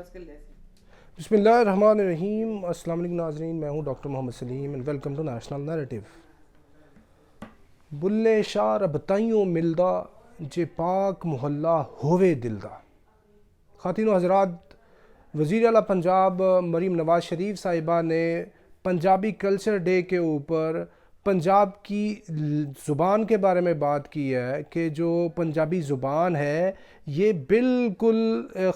آج کل ایسے؟ بسم اللہ الرحمن الرحیم. السلام علیکم ناظرین, میں ہوں doctor Mohammad Saleem and welcome to national narrative. Bulleh Shah ربتائیوں ملدا جے پاک محلہ ہووے دلدا. خواتین و حضرات, وزیر اعلیٰ پنجاب مریم نواز شریف صاحبہ نے پنجابی کلچر ڈے کے اوپر پنجاب کی زبان کے بارے میں بات کی ہے کہ جو پنجابی زبان ہے یہ بالکل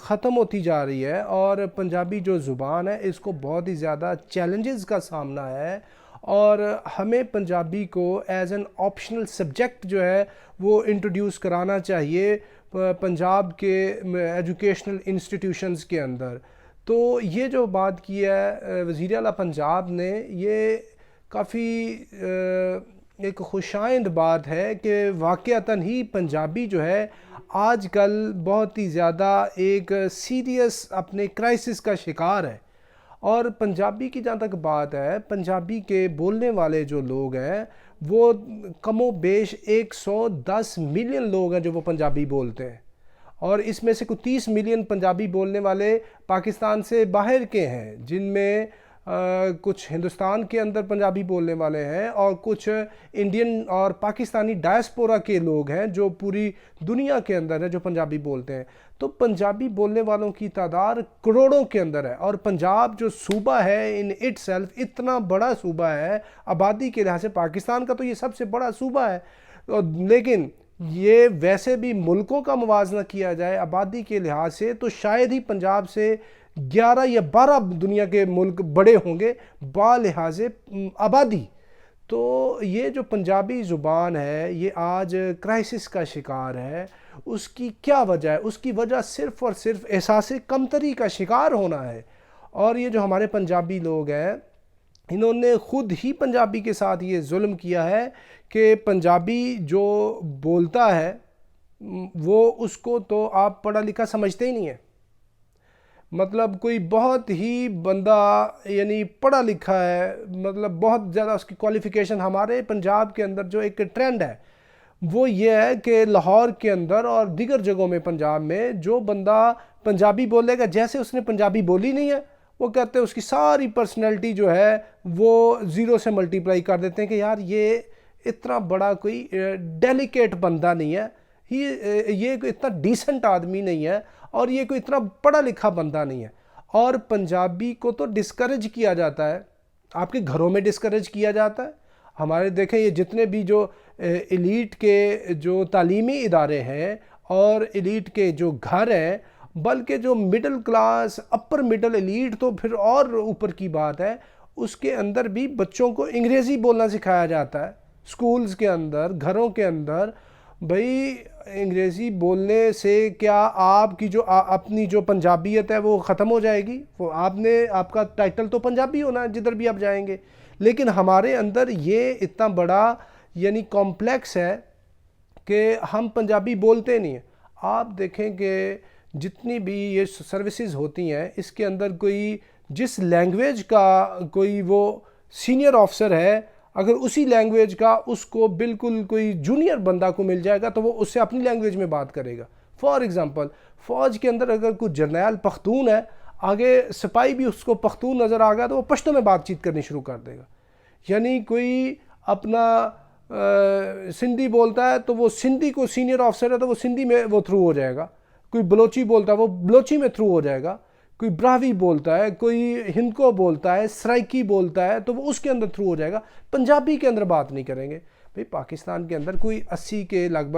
ختم ہوتی جا رہی ہے, اور پنجابی جو زبان ہے اس کو بہت ہی زیادہ چیلنجز کا سامنا ہے, اور ہمیں پنجابی کو ایز این آپشنل سبجیکٹ جو ہے وہ انٹروڈیوس کرانا چاہیے پنجاب کے ایجوکیشنل انسٹیٹیوشنز کے اندر. تو یہ جو بات کی ہے وزیر اعلیٰ پنجاب نے, یہ کافی ایک خوشائند بات ہے کہ واقعتاً ہی پنجابی جو ہے آج کل بہت ہی زیادہ ایک سیریس اپنے کرائسس کا شکار ہے. اور پنجابی کی جہاں تک بات ہے, پنجابی کے بولنے والے جو لوگ ہیں وہ کم و بیش 110 ملین لوگ ہیں جو وہ پنجابی بولتے ہیں, اور اس میں سے کچھ 30 ملین پنجابی بولنے والے پاکستان سے باہر کے ہیں, جن میں کچھ ہندوستان کے اندر پنجابی بولنے والے ہیں اور کچھ انڈین اور پاکستانی ڈائسپورا کے لوگ ہیں جو پوری دنیا کے اندر ہیں جو پنجابی بولتے ہیں. تو پنجابی بولنے والوں کی تعداد کروڑوں کے اندر ہے, اور پنجاب جو صوبہ ہے ان اٹ سیلف اتنا بڑا صوبہ ہے, آبادی کے لحاظ سے پاکستان کا تو یہ سب سے بڑا صوبہ ہے, لیکن یہ ویسے بھی ملکوں کا موازنہ کیا جائے آبادی کے لحاظ سے تو شاید ہی پنجاب سے 11 یا 12 دنیا کے ملک بڑے ہوں گے بالحاظ آبادی. تو یہ جو پنجابی زبان ہے یہ آج کرائسس کا شکار ہے. اس کی کیا وجہ ہے؟ اس کی وجہ صرف اور صرف احساس کمتری کا شکار ہونا ہے. اور یہ جو ہمارے پنجابی لوگ ہیں انہوں نے خود ہی پنجابی کے ساتھ یہ ظلم کیا ہے کہ پنجابی جو بولتا ہے وہ اس کو تو آپ پڑھا لکھا سمجھتے ہی نہیں ہیں. مطلب کوئی بہت ہی بندہ یعنی پڑھا لکھا ہے, مطلب بہت زیادہ اس کی کوالیفیکیشن. ہمارے پنجاب کے اندر جو ایک ٹرینڈ ہے وہ یہ ہے کہ لاہور کے اندر اور دیگر جگہوں میں پنجاب میں جو بندہ پنجابی بولے گا جیسے اس نے پنجابی بولی نہیں ہے, وہ کہتے ہیں اس کی ساری پرسنالٹی جو ہے وہ زیرو سے ملٹیپلائی کر دیتے ہیں کہ یار یہ اتنا بڑا کوئی ڈیلیکیٹ بندہ نہیں ہے, یہ کوئی اتنا ڈیسنٹ آدمی نہیں ہے, اور یہ کوئی اتنا پڑھا لکھا بندہ نہیں ہے. اور پنجابی کو تو ڈسکریج کیا جاتا ہے, آپ کے گھروں میں ڈسکریج کیا جاتا ہے. ہمارے دیکھیں یہ جتنے بھی جو ایلیٹ کے جو تعلیمی ادارے ہیں اور ایلیٹ کے جو گھر ہیں, بلکہ جو middle class upper middle elite تو پھر اور اوپر کی بات ہے, اس کے اندر بھی بچوں کو انگریزی بولنا سکھایا جاتا ہے سکولز کے اندر, گھروں کے اندر. بھئی انگریزی بولنے سے کیا آپ کی جو اپنی جو پنجابیت ہے وہ ختم ہو جائے گی؟ وہ آپ کا ٹائٹل تو پنجابی ہونا ہے جدھر بھی آپ جائیں گے. لیکن ہمارے اندر یہ اتنا بڑا یعنی کمپلیکس ہے کہ ہم پنجابی بولتے نہیں ہیں. آپ دیکھیں کہ جتنی بھی یہ سروسز ہوتی ہیں اس کے اندر کوئی جس لینگویج کا کوئی وہ سینئر آفسر ہے, اگر اسی لینگویج کا اس کو بالکل کوئی جونیئر بندہ کو مل جائے گا تو وہ اس سے اپنی لینگویج میں بات کرے گا. فار ایگزامپل فوج کے اندر اگر کوئی جرنیل پختون ہے, آگے سپاہی بھی اس کو پختون نظر آ گیا تو وہ پشتو میں بات چیت کرنی شروع کر دے گا. یعنی کوئی اپنا سندھی بولتا ہے تو وہ سندھی کو سینئر آفسر ہے تو وہ سندھی میں وہ تھرو ہو جائے گا. کوئی بلوچی بولتا ہے وہ بلوچی میں تھرو ہو جائے گا. کوئی براہوی بولتا ہے, کوئی ہندکو بولتا ہے, سرائکی بولتا ہے تو وہ اس کے اندر تھرو ہو جائے گا. پنجابی کے اندر بات نہیں کریں گے. بھئی پاکستان کے اندر کوئی 80 کے لگ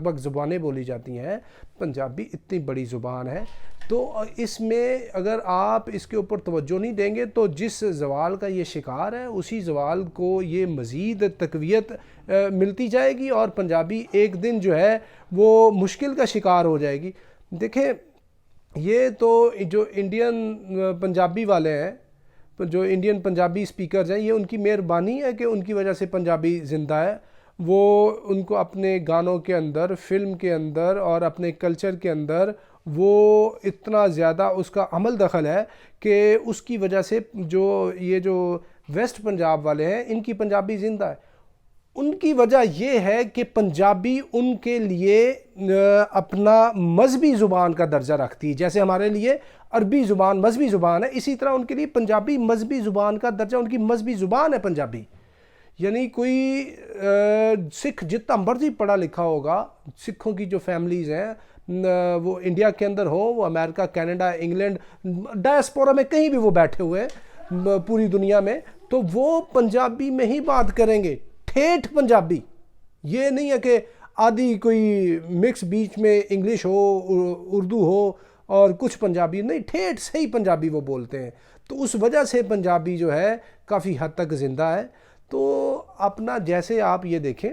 بھگ زبانیں بولی جاتی ہیں, پنجابی اتنی بڑی زبان ہے. تو اس میں اگر آپ اس کے اوپر توجہ نہیں دیں گے تو جس زوال کا یہ شکار ہے اسی زوال کو یہ مزید تقویت ملتی جائے گی, اور پنجابی ایک دن جو ہے وہ مشکل کا شکار ہو جائے گی. دیکھیں یہ تو جو انڈین پنجابی والے ہیں, جو انڈین پنجابی سپیکرز ہیں, یہ ان کی مہربانی ہے کہ ان کی وجہ سے پنجابی زندہ ہے. وہ ان کو اپنے گانوں کے اندر, فلم کے اندر اور اپنے کلچر کے اندر وہ اتنا زیادہ اس کا عمل دخل ہے کہ اس کی وجہ سے جو یہ جو ویسٹ پنجاب والے ہیں ان کی پنجابی زندہ ہے. ان کی وجہ یہ ہے کہ پنجابی ان کے لیے اپنا مذہبی زبان کا درجہ رکھتی ہے. جیسے ہمارے لیے عربی زبان مذہبی زبان ہے، اسی طرح ان کے لیے پنجابی مذہبی زبان کا درجہ، ان کی مذہبی زبان ہے پنجابی. یعنی کوئی سکھ جتنا مرضی پڑھا لکھا ہوگا، سکھوں کی جو فیملیز ہیں وہ انڈیا کے اندر ہو، وہ امریکہ، کینیڈا، انگلینڈ، ڈائسپورا میں کہیں بھی وہ بیٹھے ہوئے ہیں پوری دنیا میں، تو وہ پنجابی میں ہی بات کریں گے، ٹھیٹھ پنجابی. یہ نہیں ہے کہ آدھی کوئی مکس بیچ میں انگلش ہو، اردو ہو اور کچھ پنجابی نہیں، ٹھیٹھ صحیح پنجابی وہ بولتے ہیں. تو اس وجہ سے پنجابی جو ہے کافی حد تک زندہ ہے. تو اپنا جیسے آپ یہ دیکھیں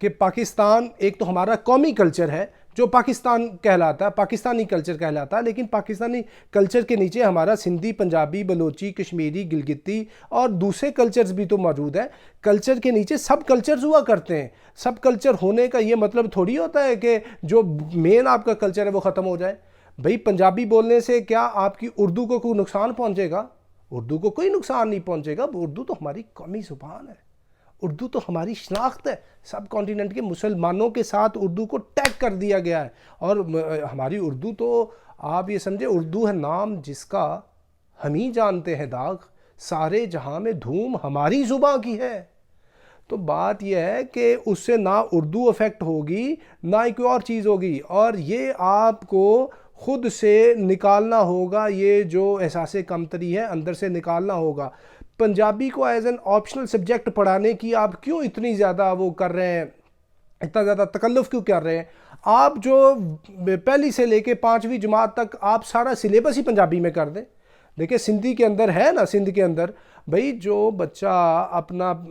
کہ پاکستان ایک تو ہمارا قومی کلچر ہے جو پاکستان کہلاتا ہے، پاکستانی کلچر کہلاتا ہے، لیکن پاکستانی کلچر کے نیچے ہمارا سندھی، پنجابی، بلوچی، کشمیری، گلگتی اور دوسرے کلچرز بھی تو موجود ہیں. کلچر کے نیچے سب کلچرز ہوا کرتے ہیں. سب کلچر ہونے کا یہ مطلب تھوڑی ہوتا ہے کہ جو مین آپ کا کلچر ہے وہ ختم ہو جائے. بھئی پنجابی بولنے سے کیا آپ کی اردو کو کوئی نقصان پہنچے گا؟ اردو کو کوئی نقصان نہیں پہنچے گا. اردو تو ہماری قومی زبان ہے، اردو تو ہماری شناخت ہے. سب کانٹیننٹ کے مسلمانوں کے ساتھ اردو کو ٹیگ کر دیا گیا ہے. اور ہماری اردو تو آپ یہ سمجھے اردو ہے نام جس کا ہم ہی جانتے ہیں داغ، سارے جہاں میں دھوم ہماری زبان کی ہے. تو بات یہ ہے کہ اس سے نہ اردو افیکٹ ہوگی نہ ہی کوئی اور چیز ہوگی. اور یہ آپ کو خود سے نکالنا ہوگا، یہ جو احساس کمتری ہے اندر سے نکالنا ہوگا. پنجابی کو ایز این آپشنل سبجیکٹ پڑھانے کی آپ کیوں اتنی زیادہ وہ کر رہے ہیں، اتنا زیادہ تکلف کیوں کر رہے ہیں؟ آپ جو پہلی سے لے کے 5ویں جماعت تک آپ سارا سلیبس ہی پنجابی میں کر دیں. دیکھیں سندھی کے اندر ہے نا، سندھ کے اندر بھئی جو بچہ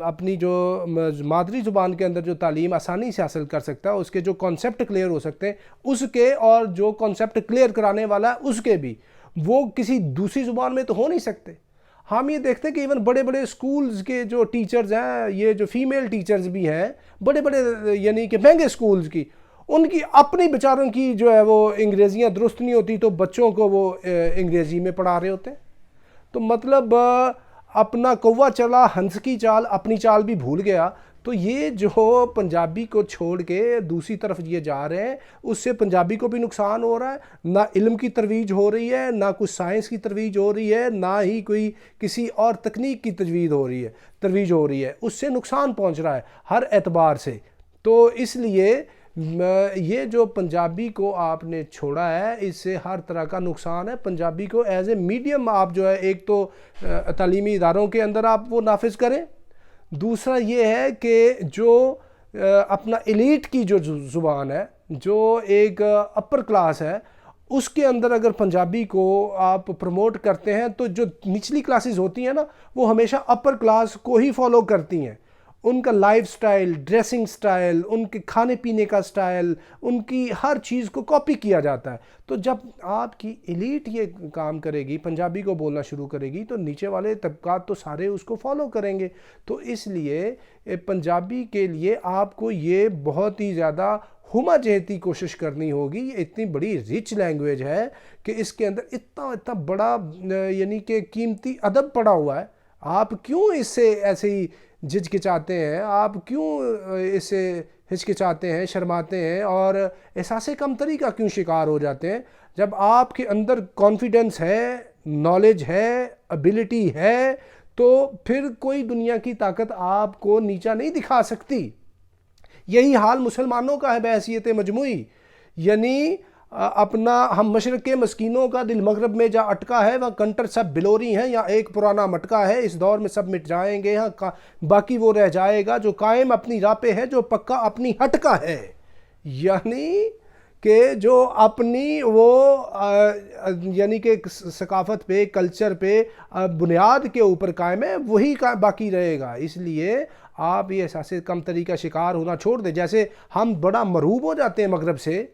اپنی جو مادری زبان کے اندر جو تعلیم آسانی سے حاصل کر سکتا ہے، اس کے جو کانسیپٹ کلیئر ہو سکتے ہیں اس کے، اور جو کانسیپٹ کلیئر کرانے والا ہے اس کے بھی، وہ کسی دوسری زبان میں تو ہو نہیں سکتے. ہم یہ دیکھتے ہیں کہ ایون بڑے بڑے سکولز کے جو ٹیچرز ہیں، یہ جو فیمیل ٹیچرز بھی ہیں بڑے بڑے یعنی کہ مہنگے سکولز کی، ان کی اپنی بیچاروں کی جو ہے وہ انگریزیاں درست نہیں ہوتی تو بچوں کو وہ انگریزی میں پڑھا رہے ہوتے ہیں. تو مطلب اپنا کوا چلا ہنس کی چال، اپنی چال بھی بھول گیا. تو یہ جو پنجابی کو چھوڑ کے دوسری طرف یہ جا رہے ہیں، اس سے پنجابی کو بھی نقصان ہو رہا ہے. نہ علم کی ترویج ہو رہی ہے، نہ کچھ سائنس کی ترویج ہو رہی ہے، نہ ہی کوئی کسی اور تکنیک کی ترویج ہو رہی ہے. اس سے نقصان پہنچ رہا ہے ہر اعتبار سے. تو اس لیے یہ جو پنجابی کو آپ نے چھوڑا ہے اس سے ہر طرح کا نقصان ہے. پنجابی کو ایز اے میڈیم آپ جو ہے ایک تو تعلیمی اداروں کے اندر آپ وہ نافذ کریں. دوسرا یہ ہے کہ جو اپنا ایلیٹ کی جو زبان ہے، جو ایک اپر کلاس ہے، اس کے اندر اگر پنجابی کو آپ پروموٹ کرتے ہیں تو جو نچلی کلاسز ہوتی ہیں نا وہ ہمیشہ اپر کلاس کو ہی فالو کرتی ہیں. ان کا لائف سٹائل، ڈریسنگ سٹائل، ان کے کھانے پینے کا سٹائل، ان کی ہر چیز کو کاپی کیا جاتا ہے. تو جب آپ کی ایلیٹ یہ کام کرے گی، پنجابی کو بولنا شروع کرے گی، تو نیچے والے طبقات تو سارے اس کو فالو کریں گے. تو اس لیے پنجابی کے لیے آپ کو یہ بہت ہی زیادہ ہما جہتی کوشش کرنی ہوگی. یہ اتنی بڑی ریچ لینگویج ہے کہ اس کے اندر اتنا بڑا یعنی کہ قیمتی ادب پڑا ہوا ہے. آپ کیوں اس سے ایسے ہی جھجکچاتے ہیں؟ آپ کیوں اس سے ہچکچاتے ہیں، شرماتے ہیں اور احساس کمتری کا کیوں شکار ہو جاتے ہیں؟ جب آپ کے اندر کانفیڈنس ہے، نالج ہے، ابیلٹی ہے، تو پھر کوئی دنیا کی طاقت آپ کو نیچا نہیں دکھا سکتی. یہی حال مسلمانوں کا ہے بحیثیت مجموعی. یعنی اپنا ہم مشرق کے مسکینوں کا دل مغرب میں جا اٹکا ہے، وہاں کنٹر سب بلوری ہیں، یا ایک پرانا مٹکا ہے، اس دور میں سب مٹ جائیں گے، ہاں باقی وہ رہ جائے گا جو قائم اپنی راہ پہ ہے، جو پکا اپنی ہٹ کا ہے. یعنی کہ جو اپنی وہ یعنی کہ ثقافت پہ، کلچر پہ، بنیاد کے اوپر قائم ہے، وہی باقی رہے گا. اس لیے آپ یہ احساس کمتری کا شکار ہونا چھوڑ دیں. جیسے ہم بڑا مرعوب ہو جاتے ہیں مغرب سے،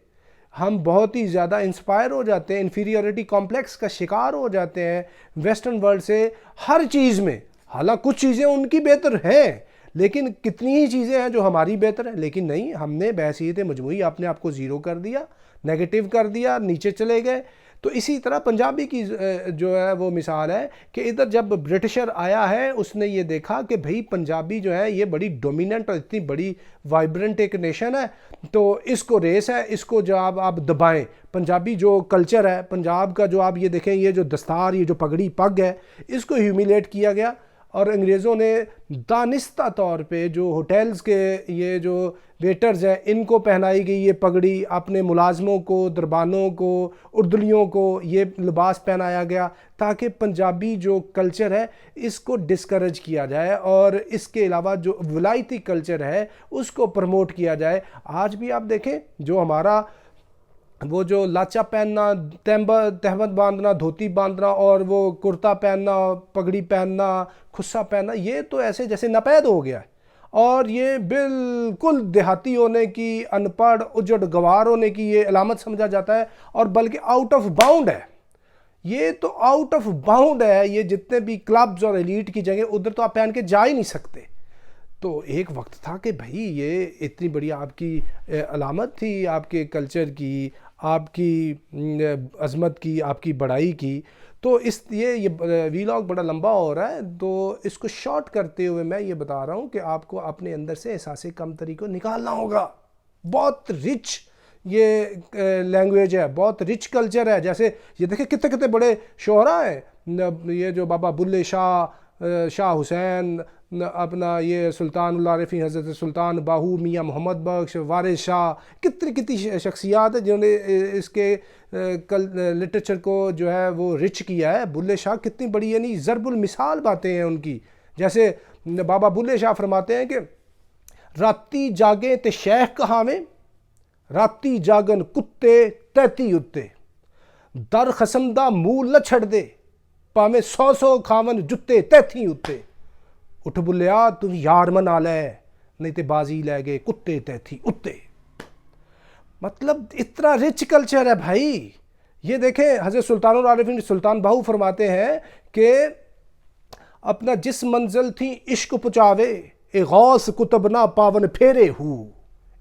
ہم بہت ہی زیادہ انسپائر ہو جاتے ہیں، انفیریورٹی کمپلیکس کا شکار ہو جاتے ہیں ویسٹرن ورلڈ سے ہر چیز میں. حالانکہ کچھ چیزیں ان کی بہتر ہیں، لیکن کتنی ہی چیزیں ہیں جو ہماری بہتر ہیں. لیکن نہیں، ہم نے بحیثیت مجموعی اپنے آپ کو زیرو کر دیا، نیگیٹو کر دیا، نیچے چلے گئے. تو اسی طرح پنجابی کی جو ہے وہ مثال ہے کہ ادھر جب برٹشر آیا ہے اس نے یہ دیکھا کہ بھئی پنجابی جو ہے یہ بڑی ڈومیننٹ اور اتنی بڑی وائبرنٹ ایک نیشن ہے، تو اس کو ریس ہے، اس کو جو آپ دبائیں۔ پنجابی جو کلچر ہے، پنجاب کا جو آپ یہ دیکھیں، یہ جو دستار، یہ جو پگڑی پگ ہے، اس کو ہیومیلیٹ کیا گیا، اور انگریزوں نے دانستہ طور پہ جو ہوٹلز کے یہ جو ویٹرز ہیں ان کو پہنائی گئی یہ پگڑی، اپنے ملازموں کو، دربانوں کو، اردلیوں کو یہ لباس پہنایا گیا تاکہ پنجابی جو کلچر ہے اس کو ڈسکریج کیا جائے اور اس کے علاوہ جو ولایتی کلچر ہے اس کو پروموٹ کیا جائے۔ آج بھی آپ دیکھیں جو ہمارا وہ جو لاچا پہننا، تہمت باندھنا، دھوتی باندھنا اور وہ کرتا پہننا، پگڑی پہننا، کھسا پہننا، یہ تو ایسے جیسے ناپید ہو گیا ہے، اور یہ بالکل دیہاتی ہونے کی، ان پڑھ اجڑ گوار ہونے کی یہ علامت سمجھا جاتا ہے، اور بلکہ آؤٹ آف باؤنڈ ہے۔ یہ تو آؤٹ آف باؤنڈ ہے، یہ جتنے بھی کلبز اور ایلیٹ کی جگہ ادھر تو آپ پہن کے جا ہی نہیں سکتے۔ تو ایک وقت تھا کہ بھائی یہ اتنی بڑی آپ کی علامت تھی آپ کے کلچر کی، آپ کی عظمت کی، آپ کی بڑائی کی۔ تو یہ ویلاگ بڑا لمبا ہو رہا ہے، تو اس کو شارٹ کرتے ہوئے میں یہ بتا رہا ہوں کہ آپ کو اپنے اندر سے احساس کمتری کو نکالنا ہوگا۔ بہت رچ یہ لینگویج ہے، بہت رچ کلچر ہے۔ جیسے یہ دیکھیں کتنے بڑے شعراء ہیں، یہ جو بابا بلے شاہ، شاہ حسین، اپنا یہ سلطان العارفین حضرت سلطان باہو، میاں محمد بخش، وارث شاہ، کتنی شخصیات ہیں جنہوں نے اس کے لٹریچر کو جو ہے وہ رچ کیا ہے۔ بلے شاہ کتنی بڑی یعنی ضرب المثال باتیں ہیں ان کی۔ جیسے بابا بلے شاہ فرماتے ہیں کہ راتی جاگیں تے شیخ کہاویں، راتی جاگن کتے تیتی اتے، در خسمدہ مول نہ چھڑ دے، پاویں 100 کھاون جتے تیتھی اتے، اٹھ بلیا تو یار منا لے، نہیں تے بازی لے گئے کتے تیتھی اتے۔ مطلب اتنا رچ کلچر ہے بھائی۔ یہ دیکھیں حضرت سلطان العارفین سلطان باہو فرماتے ہیں کہ اپنا جس منزل تھی عشق پچاوے، اے غوث کتب نہ پاون پھیرے ہو،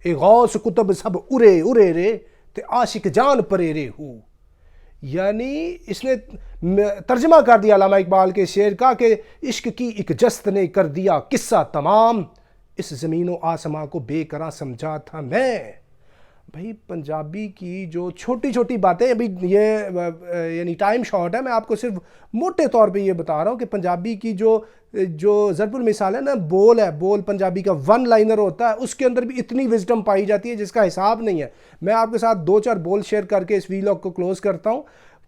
اے غوث کتب سب ارے رے تے عاشق جان پرے رے ہو۔ یعنی اس نے ترجمہ کر دیا علامہ اقبال کے شعر کا کہ عشق کی ایک جست نے کر دیا قصہ تمام، اس زمین و آسماں کو بے قرار سمجھا تھا میں۔ بھائی پنجابی کی جو چھوٹی چھوٹی باتیں، ابھی یہ یعنی ٹائم شارٹ ہے، میں آپ کو صرف موٹے طور پہ یہ بتا رہا ہوں کہ پنجابی کی جو ضرب المثال ہے نا، بول ہے، بول پنجابی کا ون لائنر ہوتا ہے، اس کے اندر بھی اتنی وزڈم پائی جاتی ہے جس کا حساب نہیں ہے۔ میں آپ کے ساتھ 2-4 بول شیئر کر کے اس ویلاگ کو کلوز کرتا ہوں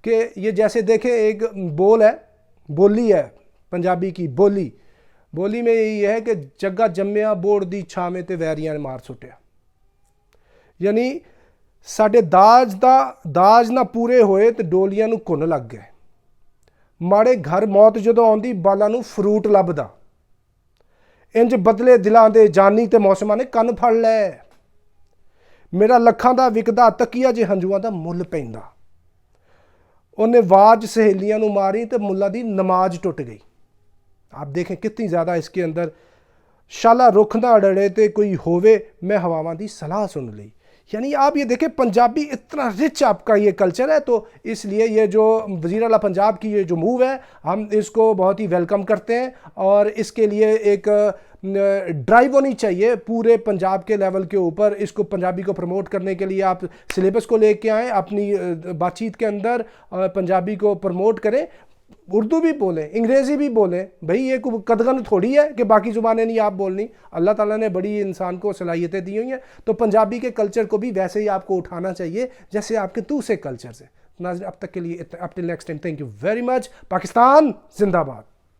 کہ یہ جیسے دیکھیں ایک بول ہے، بولی ہے پنجابی کی بولی میں یہ ہے کہ جگہ جمیا بوڑ دی چھاویں تے ویریاں نے مار سٹیا۔ یعنی ساڈے داج نہ پورے ہوئے تے ڈولیاں نو کن لگ گئے، ماڑے گھر موت جدوں آندی بالاں نو فروٹ لبدا، انج بدلے دلاں دے جانی تے موسماں نے کن پھڑ لے، میرا لکھاں دا وکدا تکیا جے ہنجواں دا مل پیندا، انہیں واج سہیلیاں نو ماری تے ملا دی نماز ٹوٹ گئی۔ آپ دیکھیں کتنی زیادہ اس کے اندر شالا رخ نہ ڈڑے تے کوئی ہووے میں ہواواں دی صلاح سن لئی۔ یعنی آپ یہ دیکھیں پنجابی اتنا رچ آپ کا یہ کلچر ہے، تو اس لیے یہ جو وزیر اعلیٰ پنجاب کی یہ جو موو ہے ہم اس کو بہت ہی ویلکم کرتے ہیں، اور اس کے لیے ایک ڈرائیو ہونی چاہیے پورے پنجاب کے لیول کے اوپر۔ اس کو پنجابی کو پروموٹ کرنے کے لیے آپ سلیبس کو لے کے آئیں، اپنی بات چیت کے اندر پنجابی کو پروموٹ کریں، اردو بھی بولیں، انگریزی بھی بولیں۔ بھئی یہ کوئی قدغن تھوڑی ہے کہ باقی زبانیں نہیں آپ بولنی، اللہ تعالیٰ نے بڑی انسان کو صلاحیتیں دی ہوئی ہیں، تو پنجابی کے کلچر کو بھی ویسے ہی آپ کو اٹھانا چاہیے جیسے آپ کے دوسرے کلچر سے۔ ناظرین اب تک کے لیے up till next time, thank you very much. Pakistan زندہ باد۔